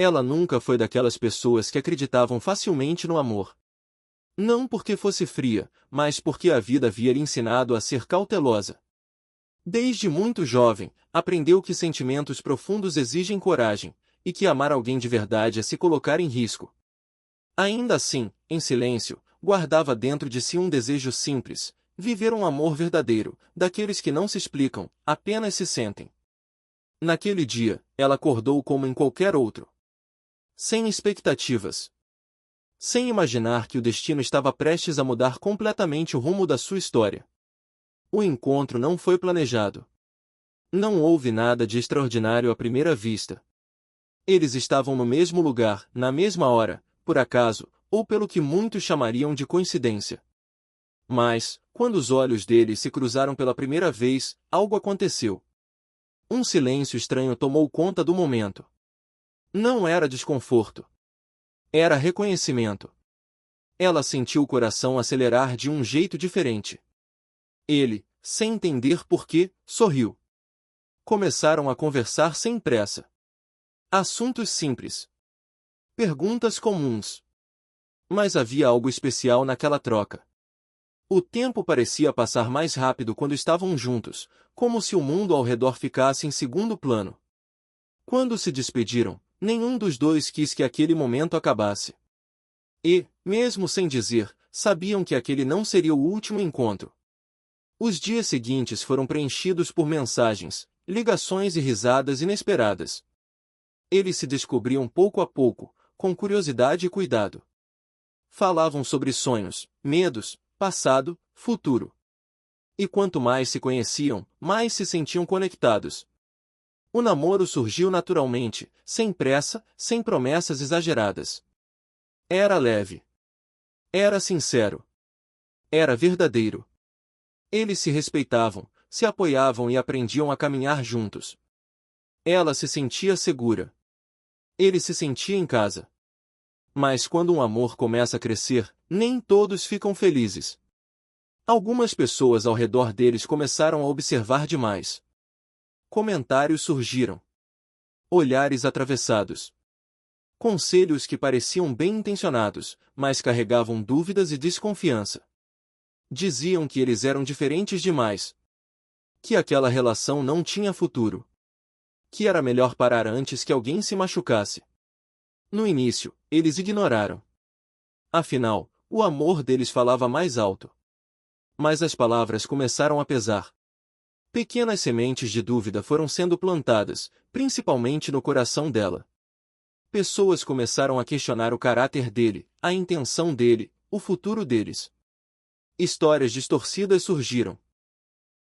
Ela nunca foi daquelas pessoas que acreditavam facilmente no amor. Não porque fosse fria, mas porque a vida havia lhe ensinado a ser cautelosa. Desde muito jovem, aprendeu que sentimentos profundos exigem coragem, e que amar alguém de verdade é se colocar em risco. Ainda assim, em silêncio, guardava dentro de si um desejo simples: viver um amor verdadeiro, daqueles que não se explicam, apenas se sentem. Naquele dia, ela acordou como em qualquer outro. Sem expectativas. Sem imaginar que o destino estava prestes a mudar completamente o rumo da sua história. O encontro não foi planejado. Não houve nada de extraordinário à primeira vista. Eles estavam no mesmo lugar, na mesma hora, por acaso, ou pelo que muitos chamariam de coincidência. Mas, quando os olhos deles se cruzaram pela primeira vez, algo aconteceu. Um silêncio estranho tomou conta do momento. Não era desconforto. Era reconhecimento. Ela sentiu o coração acelerar de um jeito diferente. Ele, sem entender por quê, sorriu. Começaram a conversar sem pressa. Assuntos simples. Perguntas comuns. Mas havia algo especial naquela troca. O tempo parecia passar mais rápido quando estavam juntos, como se o mundo ao redor ficasse em segundo plano. Quando se despediram, nenhum dos dois quis que aquele momento acabasse. E, mesmo sem dizer, sabiam que aquele não seria o último encontro. Os dias seguintes foram preenchidos por mensagens, ligações e risadas inesperadas. Eles se descobriam pouco a pouco, com curiosidade e cuidado. Falavam sobre sonhos, medos, passado, futuro. E quanto mais se conheciam, mais se sentiam conectados. O namoro surgiu naturalmente, sem pressa, sem promessas exageradas. Era leve. Era sincero. Era verdadeiro. Eles se respeitavam, se apoiavam e aprendiam a caminhar juntos. Ela se sentia segura. Ele se sentia em casa. Mas quando um amor começa a crescer, nem todos ficam felizes. Algumas pessoas ao redor deles começaram a observar demais. Comentários surgiram. Olhares atravessados. Conselhos que pareciam bem intencionados, mas carregavam dúvidas e desconfiança. Diziam que eles eram diferentes demais. Que aquela relação não tinha futuro. Que era melhor parar antes que alguém se machucasse. No início, eles ignoraram. Afinal, o amor deles falava mais alto. Mas as palavras começaram a pesar. Pequenas sementes de dúvida foram sendo plantadas, principalmente no coração dela. Pessoas começaram a questionar o caráter dele, a intenção dele, o futuro deles. Histórias distorcidas surgiram.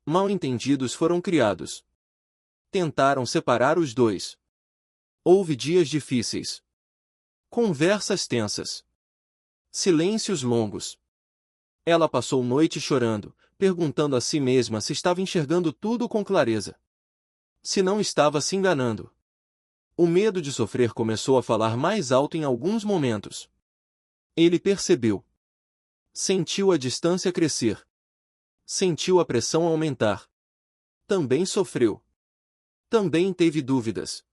Mal-entendidos foram criados. Tentaram separar os dois. Houve dias difíceis. Conversas tensas. Silêncios longos. Ela passou noite chorando, perguntando a si mesma se estava enxergando tudo com clareza. Se não estava se enganando. O medo de sofrer começou a falar mais alto em alguns momentos. Ele percebeu. Sentiu a distância crescer. Sentiu a pressão aumentar. Também sofreu. Também teve dúvidas.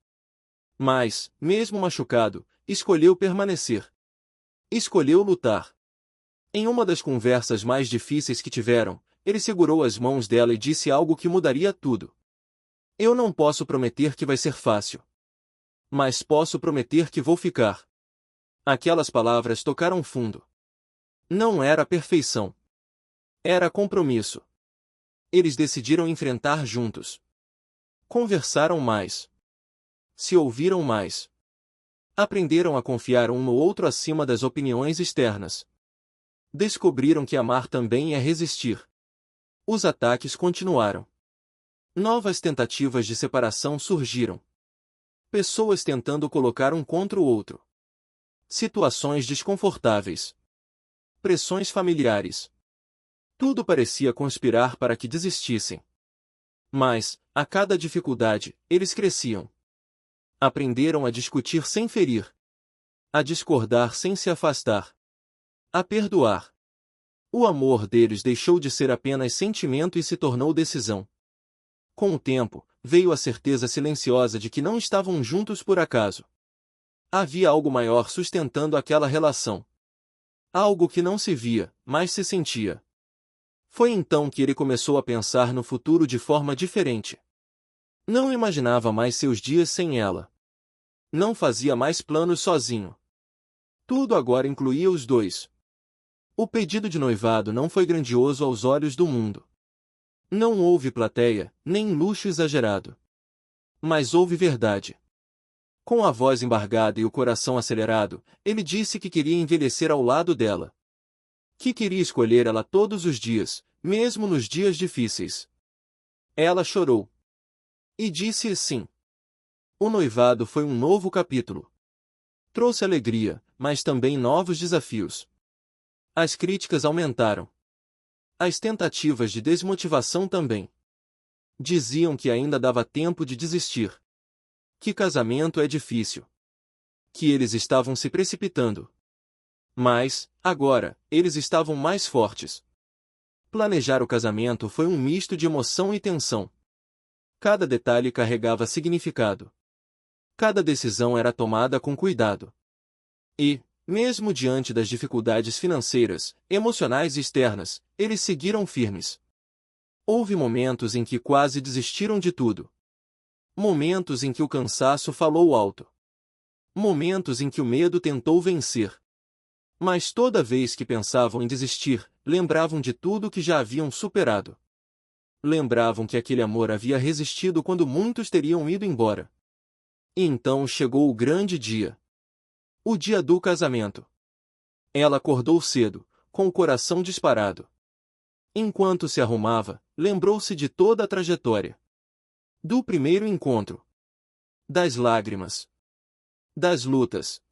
Mas, mesmo machucado, escolheu permanecer. Escolheu lutar. Em uma das conversas mais difíceis que tiveram, ele segurou as mãos dela e disse algo que mudaria tudo. Eu não posso prometer que vai ser fácil. Mas posso prometer que vou ficar. Aquelas palavras tocaram fundo. Não era perfeição. Era compromisso. Eles decidiram enfrentar juntos. Conversaram mais. Se ouviram mais. Aprenderam a confiar um no outro acima das opiniões externas. Descobriram que amar também é resistir. Os ataques continuaram. Novas tentativas de separação surgiram. Pessoas tentando colocar um contra o outro. Situações desconfortáveis. Pressões familiares. Tudo parecia conspirar para que desistissem. Mas, a cada dificuldade, eles cresciam. Aprenderam a discutir sem ferir. A discordar sem se afastar. A perdoar. O amor deles deixou de ser apenas sentimento e se tornou decisão. Com o tempo, veio a certeza silenciosa de que não estavam juntos por acaso. Havia algo maior sustentando aquela relação. Algo que não se via, mas se sentia. Foi então que ele começou a pensar no futuro de forma diferente. Não imaginava mais seus dias sem ela. Não fazia mais planos sozinho. Tudo agora incluía os dois. O pedido de noivado não foi grandioso aos olhos do mundo. Não houve plateia, nem luxo exagerado. Mas houve verdade. Com a voz embargada e o coração acelerado, ele disse que queria envelhecer ao lado dela. Que queria escolher ela todos os dias, mesmo nos dias difíceis. Ela chorou. E disse sim. O noivado foi um novo capítulo. Trouxe alegria, mas também novos desafios. As críticas aumentaram. As tentativas de desmotivação também. Diziam que ainda dava tempo de desistir. Que casamento é difícil. Que eles estavam se precipitando. Mas, agora, eles estavam mais fortes. Planejar o casamento foi um misto de emoção e tensão. Cada detalhe carregava significado. Cada decisão era tomada com cuidado. E, mesmo diante das dificuldades financeiras, emocionais e externas, eles seguiram firmes. Houve momentos em que quase desistiram de tudo. Momentos em que o cansaço falou alto. Momentos em que o medo tentou vencer. Mas toda vez que pensavam em desistir, lembravam de tudo que já haviam superado. Lembravam que aquele amor havia resistido quando muitos teriam ido embora. E então chegou o grande dia. O dia do casamento. Ela acordou cedo, com o coração disparado. Enquanto se arrumava, lembrou-se de toda a trajetória. Do primeiro encontro. Das lágrimas. Das lutas.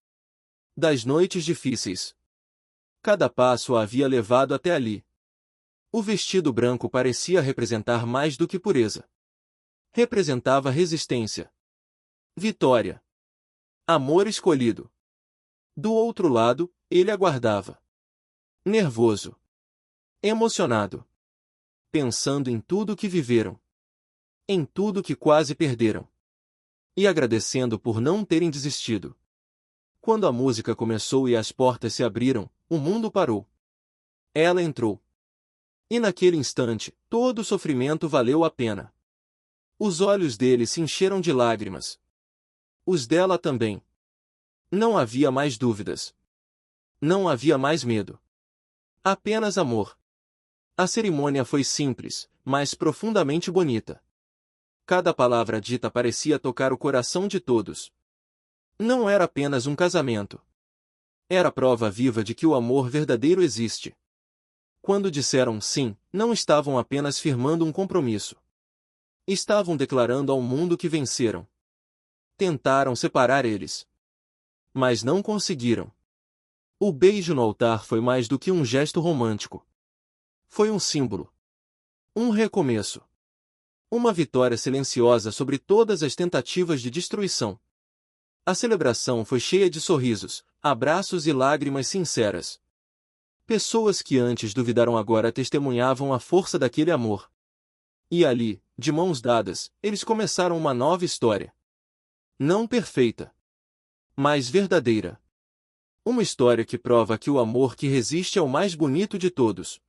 Das noites difíceis. Cada passo a havia levado até ali. O vestido branco parecia representar mais do que pureza. Representava resistência. Vitória. Amor escolhido. Do outro lado, ele aguardava. Nervoso. Emocionado. Pensando em tudo que viveram. Em tudo que quase perderam. E agradecendo por não terem desistido. Quando a música começou e as portas se abriram, o mundo parou. Ela entrou. E naquele instante, todo o sofrimento valeu a pena. Os olhos dele se encheram de lágrimas. Os dela também. Não havia mais dúvidas. Não havia mais medo. Apenas amor. A cerimônia foi simples, mas profundamente bonita. Cada palavra dita parecia tocar o coração de todos. Não era apenas um casamento. Era prova viva de que o amor verdadeiro existe. Quando disseram sim, não estavam apenas firmando um compromisso. Estavam declarando ao mundo que venceram. Tentaram separar eles. Mas não conseguiram. O beijo no altar foi mais do que um gesto romântico. Foi um símbolo. Um recomeço. Uma vitória silenciosa sobre todas as tentativas de destruição. A celebração foi cheia de sorrisos, abraços e lágrimas sinceras. Pessoas que antes duvidaram agora testemunhavam a força daquele amor. E ali, de mãos dadas, eles começaram uma nova história. Não perfeita, mas verdadeira. Uma história que prova que o amor que resiste é o mais bonito de todos.